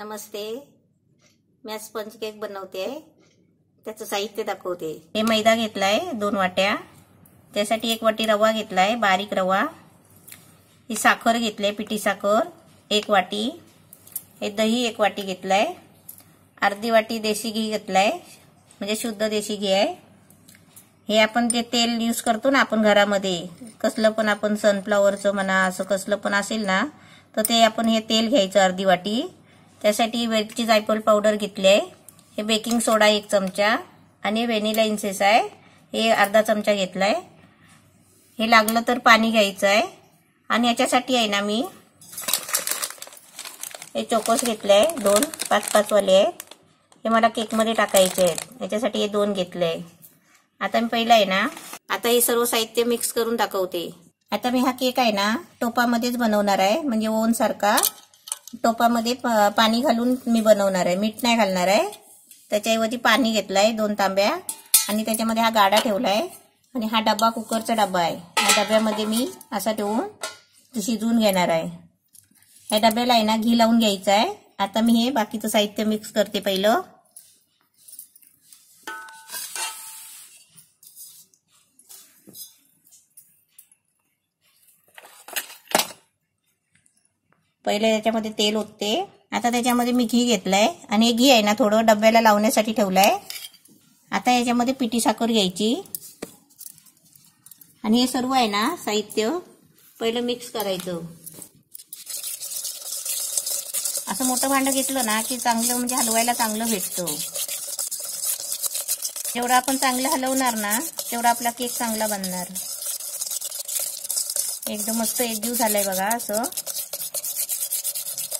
नमस्ते। मी आज sponge cake बनवते आहे। त्याचं साहित्य दाखवते। हे मैदा घेतलाय 2 वाट्या, त्यासाठी 1 वाटी रवा घेतलाय, बारीक रवा। ही साखर घेतली, पिठी साखर 1 वाटी। हे दही 1 वाटी घेतलाय, अर्धी वाटी देशी घी घेतलाय, म्हणजे शुद्ध देशी घी आहे। हे आपण जे तेल यूज करतो ना आपण घरामध्ये, कसलं पण आपण सनफ्लॉवरचं म्हणा, असं कसलं पण असेल ना, तर ते आपण हे तेल घ्यायचं अर्धी वाटी। त्यासाठी वेलची जायफळ पावडर घेतली आहे। हे बेकिंग सोडा 1 चमचा आणि व्हॅनिला इसेन्स आहे, हे अर्धा चमचा घेतलाय। हे लागलं तर पाणी घ्यायचं आहे। आणि याच्यासाठी आहे ना मी हे चोकोस घेतले 2 5-5 वाले आहेत। हे मला केक मध्ये टाकायचे आहेत, याच्यासाठी हे 2 घेतले। आता मी पहिला आहे ना, आता हे सर्व साहित्य मिक्स करून दाखवते। आता मी हा केक आहे ना टोपामध्येच बनवणार आहे, म्हणजे ओव्हन सारखा टोपामध्ये पाणी घालून मी बनवणार आहे, मीठ नाही घालणार आहे। त्याच्याऐवजी पाणी घेतलंय 2 तांब्या आणि त्याच्यामध्ये हा गाडा ठेवलाय आणि हा डब्बा कुकरचा डब्बा आहे। या डब्यामध्ये मी असा ठेवून शिजवून घेणार आहे। या डब्याला आहे ना घी लावून घ्यायचं आहे। आता मी हे बाकीचं साहित्य मिक्स करते पहिलं। पहिले याच्यामध्ये तेल ओतते। आता त्याच्यामध्ये मी घी घेतलंय आणि हे घी आहे ना थोडं डब्याला लावण्यासाठी ठेवलंय। आता याच्यामध्ये पिठी साखर घ्यायची आणि हे सर्व आहे ना साहित्य पहिलं मिक्स करायचं। असं मोठं भांडं घेतलं ना की चांगलं, म्हणजे हलवायला चांगलं भेटतं। जेवढं आपण चांगलं हलवणार ना तेवढा आपला केक चांगला बनणार। एकदम मस्त एकजीव झालाय बघा। असं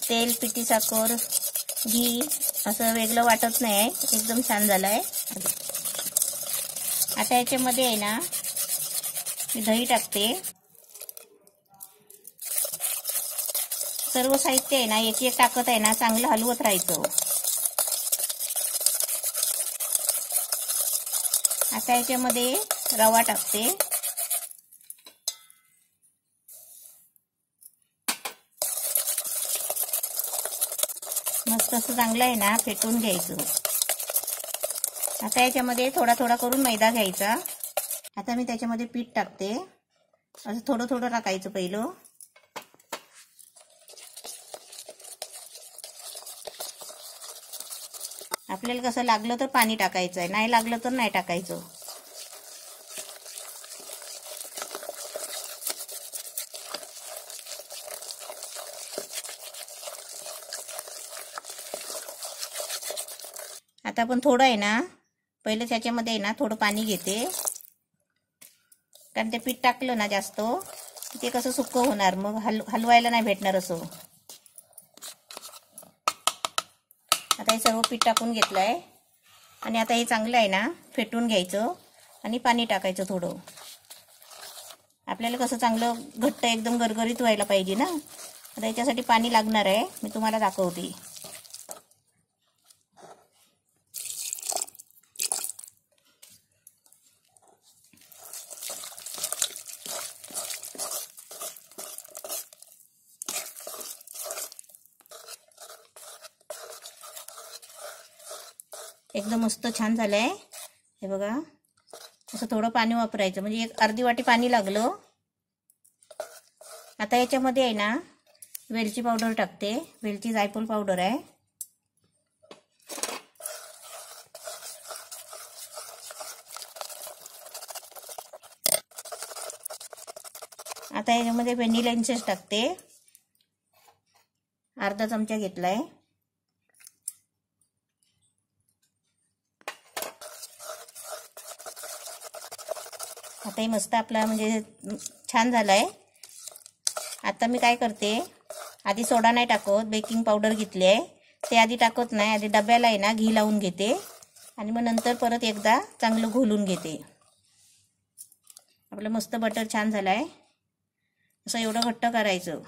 तेल, पिठी साखर, घी असं वेगळं वाटत नाही, एकदम छान झालाय। आता याच्यामध्ये आहे ना मी दही टाकते। सर्व साहित्य आहे ना एक टाकत आहे ना चांगलं हलवत राहायचं। आता याच्यामध्ये रवा टाकते। मस्त असं चांगलं आहे ना फेटून घ्यायचं। आता याच्यामध्ये थोडा थोडा करून मैदा घ्यायचा। आता मी त्याच्यामध्ये पीठ टाकते, असं थोडं थोडं टाकायचं पहिलं। आपल्याला कसं लागलं तर पाणी टाकायचं आहे, नाही लागलं तर नाही टाकायचं। आता आपण थोडं आहे ना पहिले त्याच्यामध्ये आहे ना थोडं पाणी घेते, कारण ते पीठ टाकलं ना जास्त ते कसं सुक्क होणार, मग हलवायला नाही भेटणार असं। आता हे सर्व पीठ टाकून घेतलंय आणि आता हे चांगलं आहे ना फेटून घ्यायचं आणि पाणी टाकायचं थोडं। आपल्याला कसं चांगलं घट्ट एकदम गरगरीत व्हायला पाहिजे ना, आता याच्यासाठी पाणी लागणार आहे, मी तुम्हाला दाखवते। एकदम मस्त छान झालंय हे बघा। असं थोडं पाणी वापरायचं, म्हणजे 1 अर्धी वाटी पाणी लागलं। आता याच्यामध्ये आहे ना वेलची पावडर टाकते, वेलची जायफळ पावडर आहे। आता याच्यामध्ये व्हॅनिला इसेन्स टाकते, अर्धा चमचा घेतलाय। आता हे मस्त आपला म्हणजे छान झालाय। आता मी काय करते, आधी सोडा नाही टाकत, बेकिंग पावडर घेतली आहे, ते आधी टाकत नाही। आधी डब्याला आहे ना घी लावून घेते आणि मग नंतर परत एकदा चांगलं घोलून घेते। आपलं मस्त बटर छान झालाय। असं एवढं घट्ट करायचं।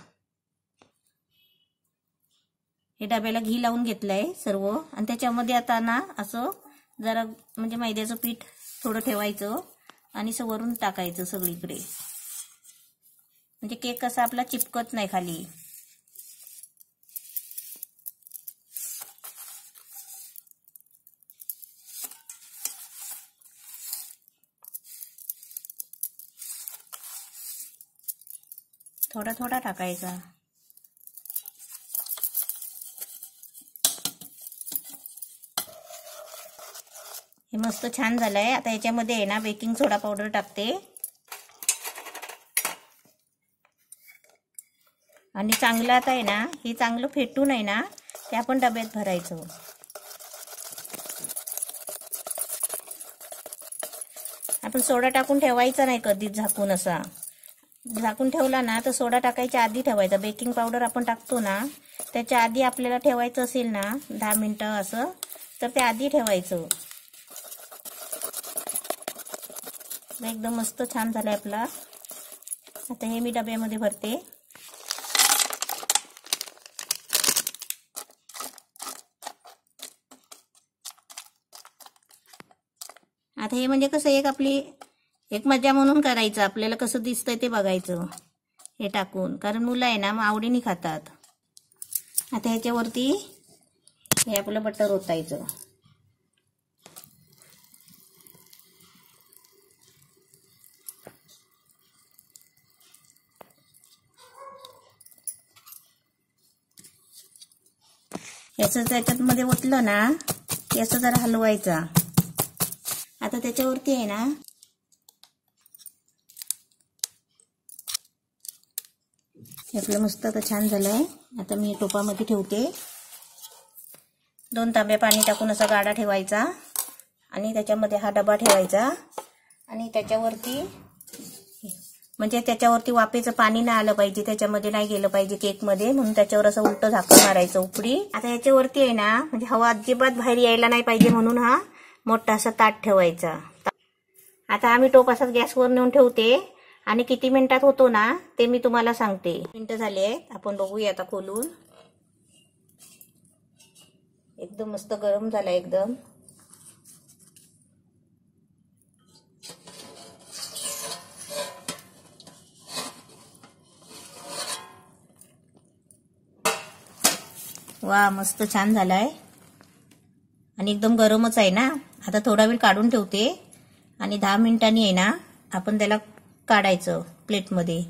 हे डब्याला घी लावून घेतलंय सर्व आणि त्याच्यामध्ये आता ना असं जरा म्हणजे मैद्याचं पीठ थोडं ठेवायचं आणि असं वरून टाकायचं सगळीकडे, म्हणजे केक कसा आपला चिपकत नाही खाली। थोडा थोडा टाकायचा. हे मस्त छान झालंय. आता याच्यामध्ये आहे ना बेकिंग सोडा पावडर टाकते आणि चांगलं आता आहे ना हे चांगलं फेटून आहे ना ते आपण डब्यात भरायचं. आपण सोडा टाकून ठेवायचा नाही कधीच झाकून. असा झाकून ठेवला ना तर सोडा टाकायच्या आधी ठेवायचा. बेकिंग पावडर आपण टाकतो ना त्याच्या आधी आपल्याला ठेवायचं असेल ना 10 मिनिटं असं तर ते आधी ठेवायचं. एकदम मस्त छान झालंय आपला. आता हे मी डब्यामध्ये भरते. आता हे म्हणजे कसं एक मजा म्हणून करायचं. आपल्याला कसं दिसतंय ते बघायचं हे टाकून, कारण मुलं आहे ना मग आवडीने खातात. आता ह्याच्यावरती हे आपलं बटर ओतायचं. याचं त्याच्यामध्ये ओतलं ना याचं जरा हलवायचा. आता त्याच्यावरती आहे ना हे आपलं मस्त आता छान झालंय. आता मी टोपामध्ये ठेवते. 2 तांबे पाणी टाकून असा गाडा ठेवायचा आणि त्याच्यामध्ये हा डबा ठेवायचा आणि त्याच्यावरती म्हणजे त्याच्यावरती वाफेचं पाणी नाही आलं पाहिजे, त्याच्यामध्ये नाही गेलं पाहिजे केकमध्ये, म्हणून त्याच्यावर असं उलटं झाकण मारायचं उपडी. आता याच्यावरती आहे ना म्हणजे हवा अजिबात बाहेर यायला नाही पाहिजे म्हणून हा मोठा असा ताट ठेवायचा. आता आम्ही टोप असाच गॅसवर नेऊन ठेवते आणि किती मिनिटात होतो ना ते मी तुम्हाला सांगते. मिनिटं झाली आहेत, आपण बघूया आता खोलून. एकदम मस्त गरम झाला एकदम. वा मस्त छान झालाय आणि एकदम गरमच आहे ना. आता थोडा वेळ काढून ठेवते आणि 10 मिनिटांनी आहे ना आपण त्याला काढायचं प्लेटमध्ये.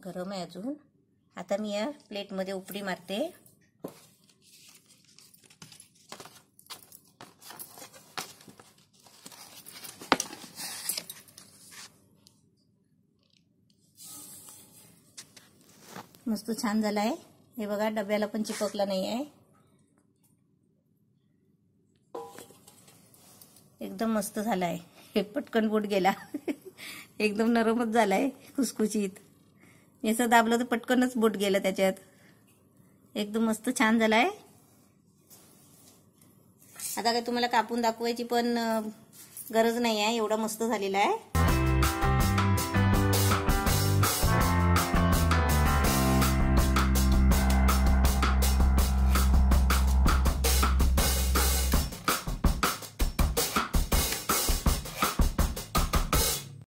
गरम आहे अजून. आता मी या प्लेटमध्ये उपडी मारते. मस्त छान झालाय. हे बघा डब्याला पण चिपकला नाही आहे. एकदम मस्त झालाय. हे पटकन बुट गेला. एकदम नरमच झालाय खुसखुशीत. याचं दाबलं तर पटकनच बुट गेलं त्याच्यात. एकदम मस्त छान झालाय. आता काय तुम्हाला कापून दाखवायची पण गरज नाही आहे, एवढा मस्त झालेला आहे.